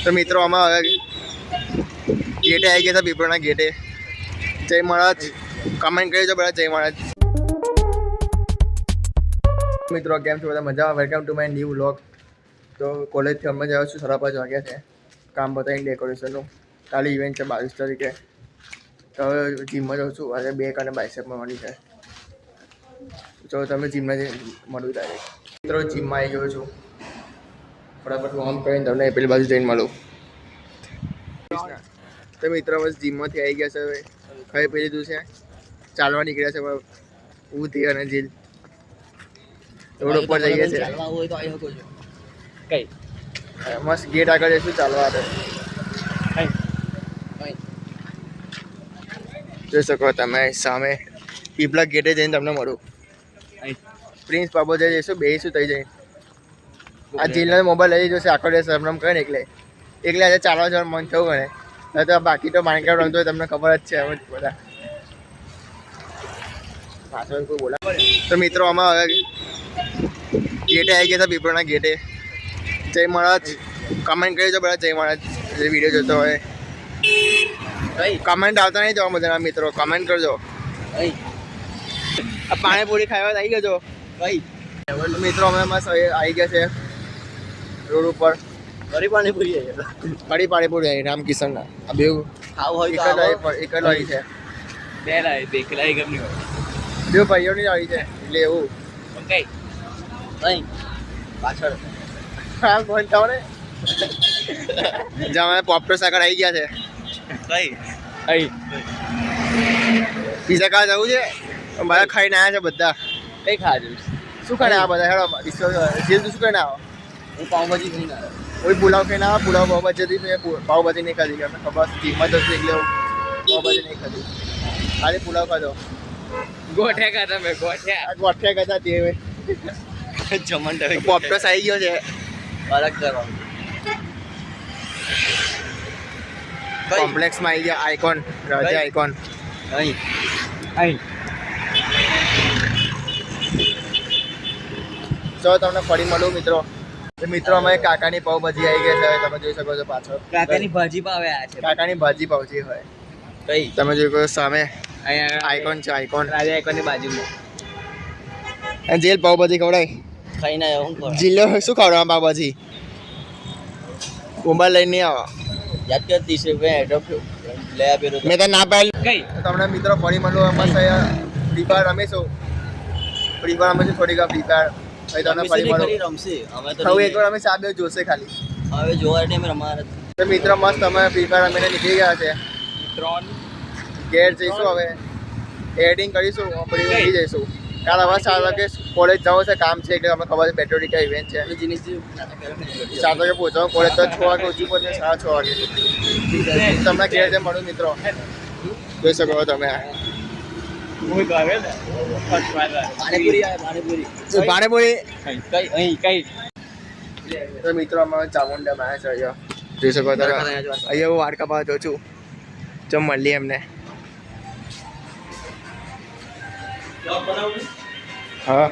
તો મિત્રો અમે હવે ગેટે આવી ગયા હતા, પીપળના ગેટે. જય મહારાજ, કમેન્ટ કરી દો બધા જય મહારાજ. મિત્રો કેમ છો બધા? મજામાં? Welcome to my new vlog. તો કોલેજથી અમે જ આવ્યો છું, 5:30 વાગ્યા છે. કામ બતાવીને ડેકોરેશનનું. કાલે ઇવેન્ટ છે 22 તારીખે. તો હવે જીમમાં જાઉં છું. આજે બેક અને બાયસેપમાં મળી છે. જો તમે જીમમાં મળું ડાયરેક્ટ. મિત્રો જીમમાં આવી ગયો છું. ફટાફટ વોર્મ કરીને તમને પેલી બાજુ જઈને મળું. તો મિત્રો બસ જીમમાંથી આવી ગયા છે. હવે ખાઈ પી લીધું છે, ચાલવા નીકળ્યા છે. ઉધી અને જીલ રોડ ઉપર જઈએ છે. મસ્ત ગેટ આગળ જઈશું ચાલવા. જોઈ શકો તમે સામે પીપળા ગેટે જઈને તમને મળું. પ્રિન્સ બાબો જઈશું, બેસીશું થઈ જાય. આ જીલનો મોબાઈલ લઈ જશે, આખો દિવસ રમ કરે ને એટલે આજે ચાલવા જવાનું મન થયું ગણે. તો બાકી તો માઇનક્રાફ્ટ રમતો હોય તમને ખબર જ છે. હવે બધા પાછળ કોઈ બોલા. તો મિત્રો આમાં હવે ગેટે આવી ગયા હતા, પીપળના ગેટે. જય મહારાજ, કમેન્ટ કરી દો બધા જય મહારાજ. જે વિડીયો જોતો હોય કમેન્ટ આવતા નહીં જોવા મજાના મિત્રો, કમેન્ટ કરજો. પાણીપુરી ખાવા આવી ગયો છો ભાઈ? મિત્રો અમે મસ્ત આવી ગયા છે રોડ ઉપર. કડી પાણીપુરી આવી રામકિશનના. આ બે એક જ લાવી છે, બે ભાઈઓની લાવી છે એટલે એવું. પાછળ હા બોલતા ને જ્યાં પોપટો સાકર આવી ગયા છે. પીઝા ખાવા જવું છે? મારા ખાઈને આવ્યા છે બધા. કઈ ખાવા શું ખાઈને આવ્યા બધા? હેડો જેલ તું શું ખાઈને આવો? હું પાઉંભાજી ખાઈને આવ્યો. કોઈ પુલાવ ખાઈને આવ્યા? પુલાવ પાઉંભાજી મેં પાઉંભાજી નહીં ખાધી. અમે ખબર જીમમાં જશું એટલે પાઉંભાજી નહીં ખાધી, ખાલી પુલાવ ખાધો. ગોઠિયા ખાધા મેં. ગોઠિયા ખાધા તે જમણ. પોપટોસ આવી ગયો છે. કોમ્પ્લેક્સમાં આવી ગયા. આઇકોન રાજા આઇકોન. જો તમને ફરી મળું મિત્રો. મિત્રો અમે કાકાની પાવભાજી આવી ગયા છે, તમે જોઈ શકો છો પાછળ. કાકાની ભાજી પાવ છે. કાકાની ભાજી પાવ છે હોય કઈ તમે જોઈ શકો સામે આઇકોન છે. આઇકોન રાજા આઇકોનની બાજુમાં જેલ પાવભાજી ખવડાય ખાઈને આવ્યો. જીલ્લો શું ખવડાવવા પાવભાજી? મોબાઈલ લઈને નહીં આવો. યાદ કર 30 રૂપિયા લે આપેલો મેં તો ના પાડેલું. કઈ તમને મિત્રો ફરી મળું. મસ્ત ફ્રી ફાયર રમીશું. ફ્રી ફાયર રમીશું થોડીક ફ્રી ફાયર. તમને ફરી મળું. હવે એક વાર અમે સાબે જોશે ખાલી. હવે જોવા ટાઈમે રમાર. તો મિત્રો મસ્ત અમે ફ્રી ફાયર રમીને નીકળી ગયા છે. ઘેર જઈશું હવે, એડિટિંગ કરીશું, પછી જઈશું. કાલ હવે 7 વાગે કોલેજ જવું છે, કામ છે એટલે અમે ખબર છે પેટ્રોલિકા ઇવેન્ટ છે. 7 વાગે પહોંચવાનું કોલેજ, તો 6 વાગે ઓછી પહોંચે, 6:30 વાગે. તમને ઘેર છે મળું મિત્રો. જોઈ શકો તમે. તો મિત્રો અમે ચામુંડામાં આવ્યા છે. અહીંયા જોઈ શકો તમે. અહીંયા હું વાડકા પાસે જોઉં છું. ચમ મળીએ એમને. હા